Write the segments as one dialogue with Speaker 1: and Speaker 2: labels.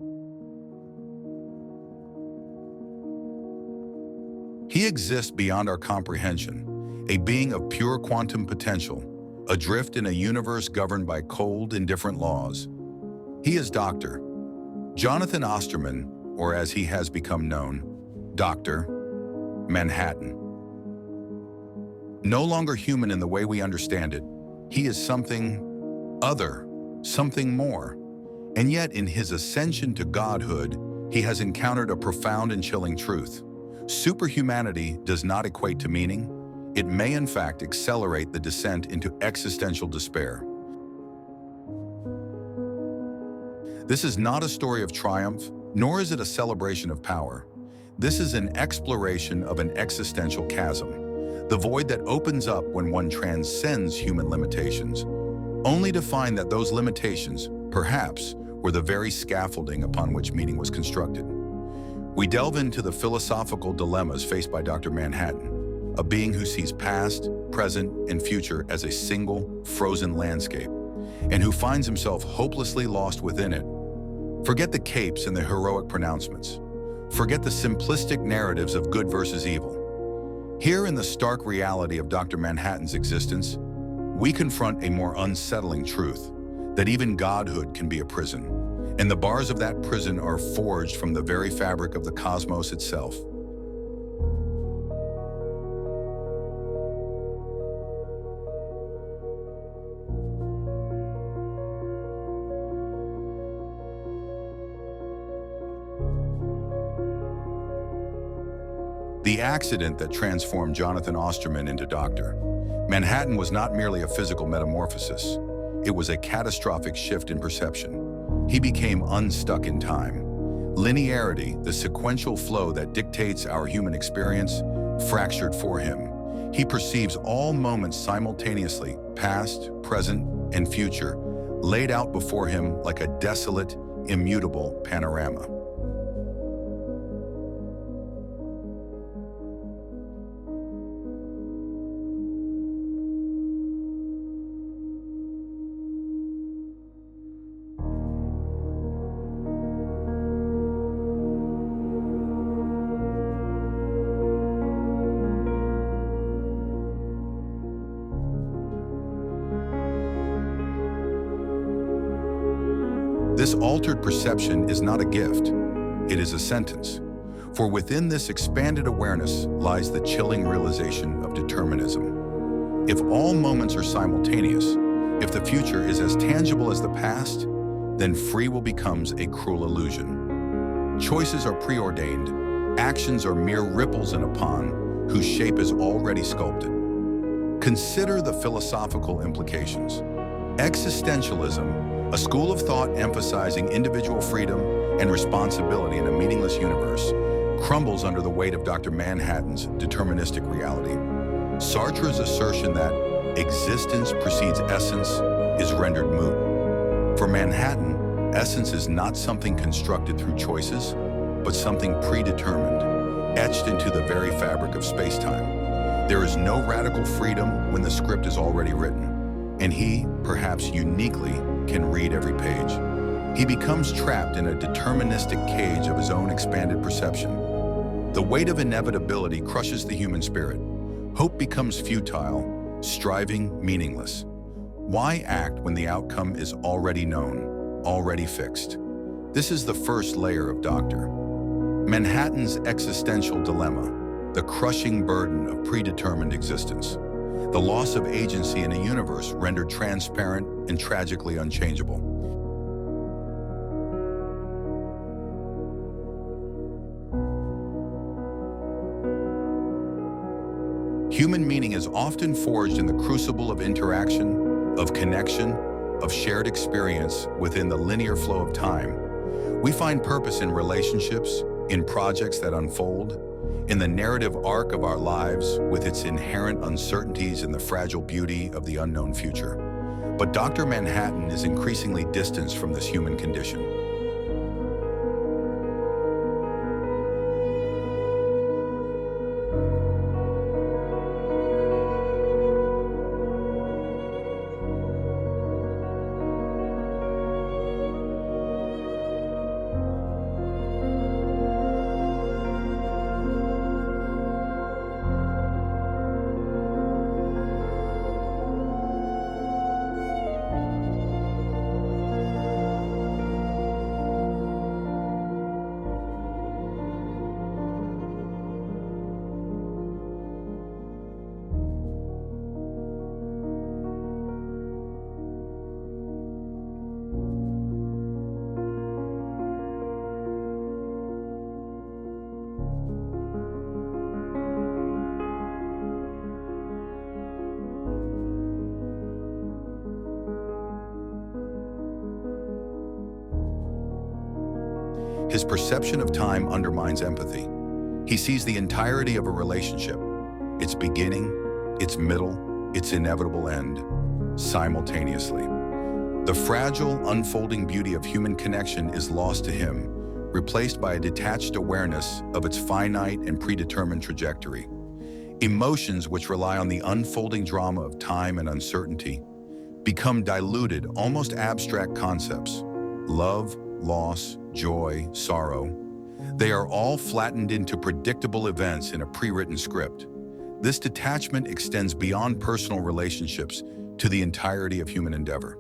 Speaker 1: He exists beyond our comprehension, a being of pure quantum potential, adrift in a universe governed by cold, indifferent laws. He is Dr. Jonathan Osterman, or as he has become known, Dr. Manhattan. No longer human in the way we understand it, he is something other, something more. And yet, in his ascension to godhood, he has encountered a profound and chilling truth. Superhumanity does not equate to meaning. It may, in fact, accelerate the descent into existential despair. This is not a story of triumph, nor is it a celebration of power. This is an exploration of an existential chasm, the void that opens up when one transcends human limitations, only to find that those limitations, perhaps, were the very scaffolding upon which meaning was constructed. We delve into the philosophical dilemmas faced by Dr. Manhattan, a being who sees past, present, and future as a single, frozen landscape, and who finds himself hopelessly lost within it. Forget the capes and the heroic pronouncements. Forget the simplistic narratives of good versus evil. Here in the stark reality of Dr. Manhattan's existence, we confront a more unsettling truth, that even godhood can be a prison. And the bars of that prison are forged from the very fabric of the cosmos itself. The accident that transformed Jonathan Osterman into Dr. Manhattan was not merely a physical metamorphosis. It was a catastrophic shift in perception. He became unstuck in time. Linearity, the sequential flow that dictates our human experience, fractured for him. He perceives all moments simultaneously, past, present, and future, laid out before him like a desolate, immutable panorama. This altered perception is not a gift, it is a sentence. For within this expanded awareness lies the chilling realization of determinism. If all moments are simultaneous, if the future is as tangible as the past, then free will becomes a cruel illusion. Choices are preordained, actions are mere ripples in a pond whose shape is already sculpted. Consider the philosophical implications. Existentialism, a school of thought emphasizing individual freedom and responsibility in a meaningless universe, crumbles under the weight of Dr. Manhattan's deterministic reality. Sartre's assertion that existence precedes essence is rendered moot. For Manhattan, essence is not something constructed through choices, but something predetermined, etched into the very fabric of space-time. There is no radical freedom when the script is already written, and he, perhaps uniquely, can read every page. He becomes trapped in a deterministic cage of his own expanded perception. The weight of inevitability crushes the human spirit. Hope becomes futile, striving meaningless. Why act when the outcome is already known, already fixed? This is the first layer of Dr. Manhattan's existential dilemma, the crushing burden of predetermined existence. The loss of agency in a universe rendered transparent and tragically unchangeable. Human meaning is often forged in the crucible of interaction, of connection, of shared experience within the linear flow of time. We find purpose in relationships, in projects that unfold, in the narrative arc of our lives with its inherent uncertainties and the fragile beauty of the unknown future. But Dr. Manhattan is increasingly distanced from this human condition. his perception of time undermines empathy. He sees the entirety of a relationship, its beginning, its middle, its inevitable end, simultaneously. The fragile, unfolding beauty of human connection is lost to him, replaced by a detached awareness of its finite and predetermined trajectory. Emotions which rely on the unfolding drama of time and uncertainty become diluted, almost abstract concepts. Love, loss, joy, sorrow. They are all flattened into predictable events in a pre-written script. This detachment extends beyond personal relationships to the entirety of human endeavor.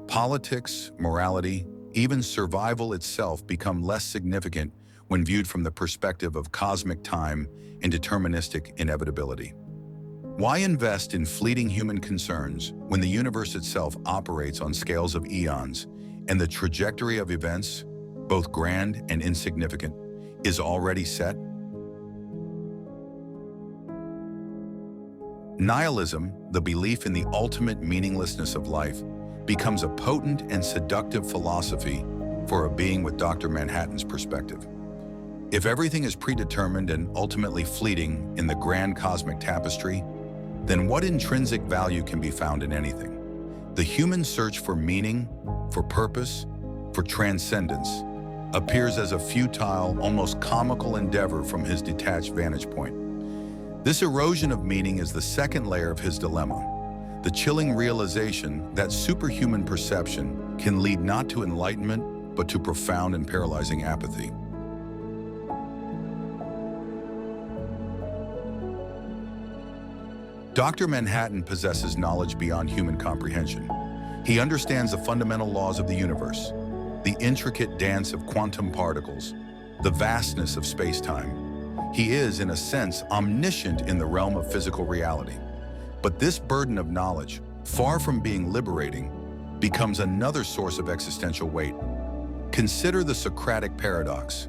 Speaker 1: Politics, morality, even survival itself become less significant when viewed from the perspective of cosmic time and deterministic inevitability. Why invest in fleeting human concerns when the universe itself operates on scales of eons and the trajectory of events, both grand and insignificant, is already set? Nihilism, the belief in the ultimate meaninglessness of life, becomes a potent and seductive philosophy for a being with Dr. Manhattan's perspective. If everything is predetermined and ultimately fleeting in the grand cosmic tapestry, then what intrinsic value can be found in anything? The human search for meaning, for purpose, for transcendence, appears as a futile, almost comical endeavor from his detached vantage point. This erosion of meaning is the second layer of his dilemma, the chilling realization that superhuman perception can lead not to enlightenment, but to profound and paralyzing apathy. Dr. Manhattan possesses knowledge beyond human comprehension. He understands the fundamental laws of the universe, the intricate dance of quantum particles, the vastness of space-time. He is, in a sense, omniscient in the realm of physical reality. But this burden of knowledge, far from being liberating, becomes another source of existential weight. Consider the Socratic paradox.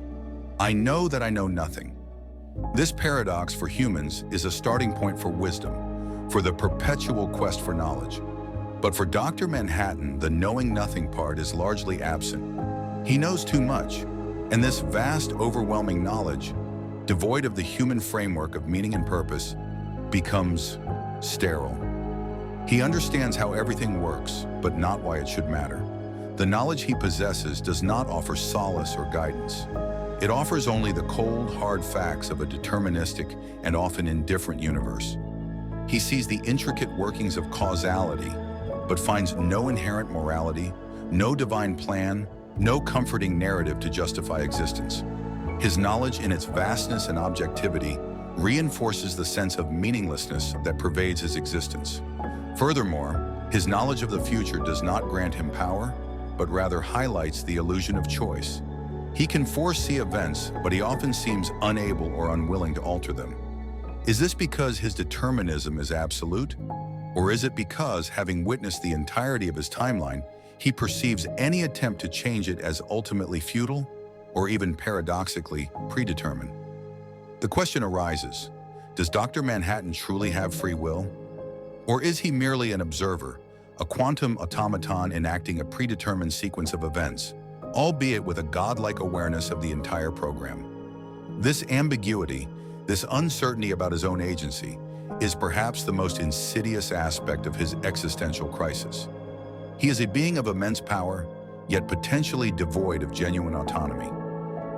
Speaker 1: I know that I know nothing. This paradox for humans is a starting point for wisdom, for the perpetual quest for knowledge. But for Dr. Manhattan, the knowing nothing part is largely absent. He knows too much, and this vast, overwhelming knowledge, devoid of the human framework of meaning and purpose, becomes sterile. He understands how everything works, but not why it should matter. The knowledge he possesses does not offer solace or guidance. It offers only the cold, hard facts of a deterministic and often indifferent universe. He sees the intricate workings of causality, but finds no inherent morality, no divine plan, no comforting narrative to justify existence. His knowledge in its vastness and objectivity reinforces the sense of meaninglessness that pervades his existence. Furthermore, his knowledge of the future does not grant him power, but rather highlights the illusion of choice. He can foresee events, but he often seems unable or unwilling to alter them. Is this because his determinism is absolute? Or is it because, having witnessed the entirety of his timeline, he perceives any attempt to change it as ultimately futile, or even paradoxically predetermined? The question arises, does Dr. Manhattan truly have free will? Or is he merely an observer, a quantum automaton enacting a predetermined sequence of events, albeit with a godlike awareness of the entire program? This ambiguity, this uncertainty about his own agency, is perhaps the most insidious aspect of his existential crisis. He is a being of immense power, yet potentially devoid of genuine autonomy.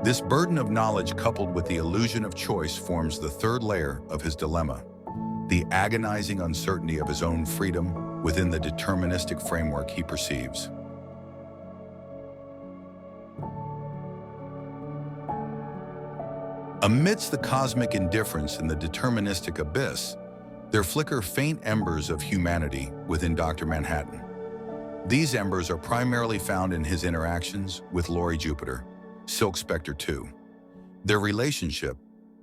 Speaker 1: This burden of knowledge coupled with the illusion of choice forms the third layer of his dilemma, the agonizing uncertainty of his own freedom within the deterministic framework he perceives. Amidst the cosmic indifference and the deterministic abyss, there flicker faint embers of humanity within Dr. Manhattan. These embers are primarily found in his interactions with Laurie Jupiter, Silk Spectre 2. Their relationship,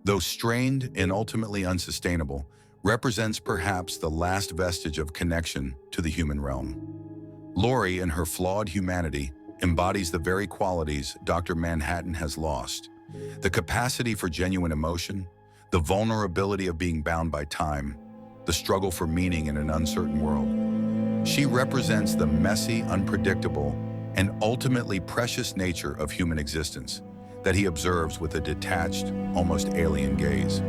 Speaker 1: though strained and ultimately unsustainable, represents perhaps the last vestige of connection to the human realm. Laurie, in her flawed humanity, embodies the very qualities Dr. Manhattan has lost: the capacity for genuine emotion, the vulnerability of being bound by time, the struggle for meaning in an uncertain world. She represents the messy, unpredictable, and ultimately precious nature of human existence, that he observes with a detached, almost alien gaze.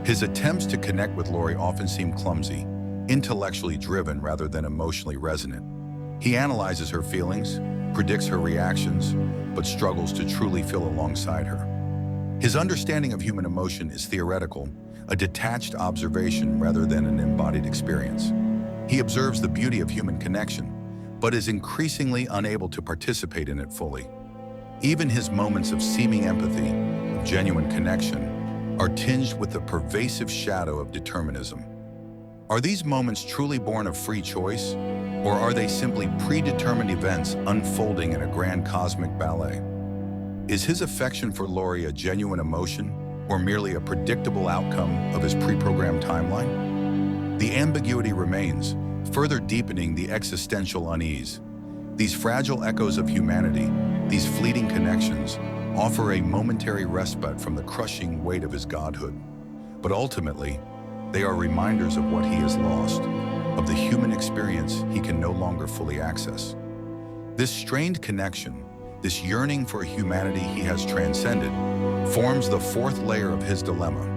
Speaker 1: His attempts to connect with Lori often seem clumsy, intellectually driven rather than emotionally resonant. He analyzes her feelings, predicts her reactions, but struggles to truly feel alongside her. His understanding of human emotion is theoretical, a detached observation rather than an embodied experience. He observes the beauty of human connection, but is increasingly unable to participate in it fully. Even his moments of seeming empathy, of genuine connection, are tinged with the pervasive shadow of determinism. Are these moments truly born of free choice, or are they simply predetermined events unfolding in a grand cosmic ballet? Is his affection for Lori a genuine emotion, or merely a predictable outcome of his pre-programmed timeline? The ambiguity remains, further deepening the existential unease. These fragile echoes of humanity, these fleeting connections, offer a momentary respite from the crushing weight of his godhood. But ultimately, they are reminders of what he has lost, of the human experience he can no longer fully access. This strained connection, this yearning for a humanity he has transcended, forms the fourth layer of his dilemma.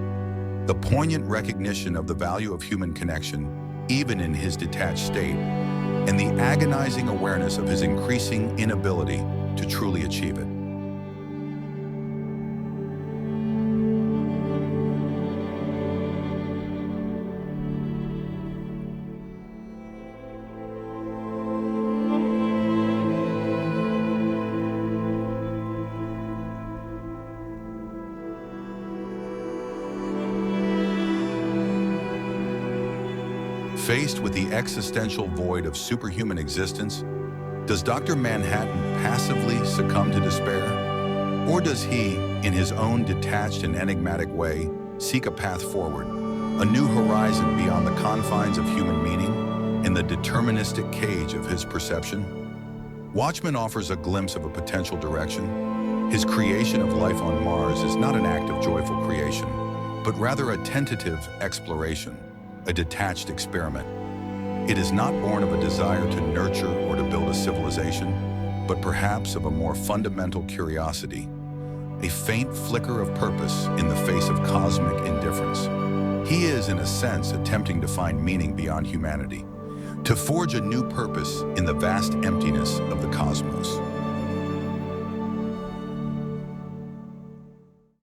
Speaker 1: The poignant recognition of the value of human connection, even in his detached state, and the agonizing awareness of his increasing inability to truly achieve it. Faced with the existential void of superhuman existence, does Dr. Manhattan passively succumb to despair? Or does he, in his own detached and enigmatic way, seek a path forward, a new horizon beyond the confines of human meaning, in the deterministic cage of his perception? Watchmen offers a glimpse of a potential direction. His creation of life on Mars is not an act of joyful creation, but rather a tentative exploration, a detached experiment. It is not born of a desire to nurture or to build a civilization, but perhaps of a more fundamental curiosity, a faint flicker of purpose in the face of cosmic indifference. He is, in a sense, attempting to find meaning beyond humanity, to forge a new purpose in the vast emptiness of the cosmos.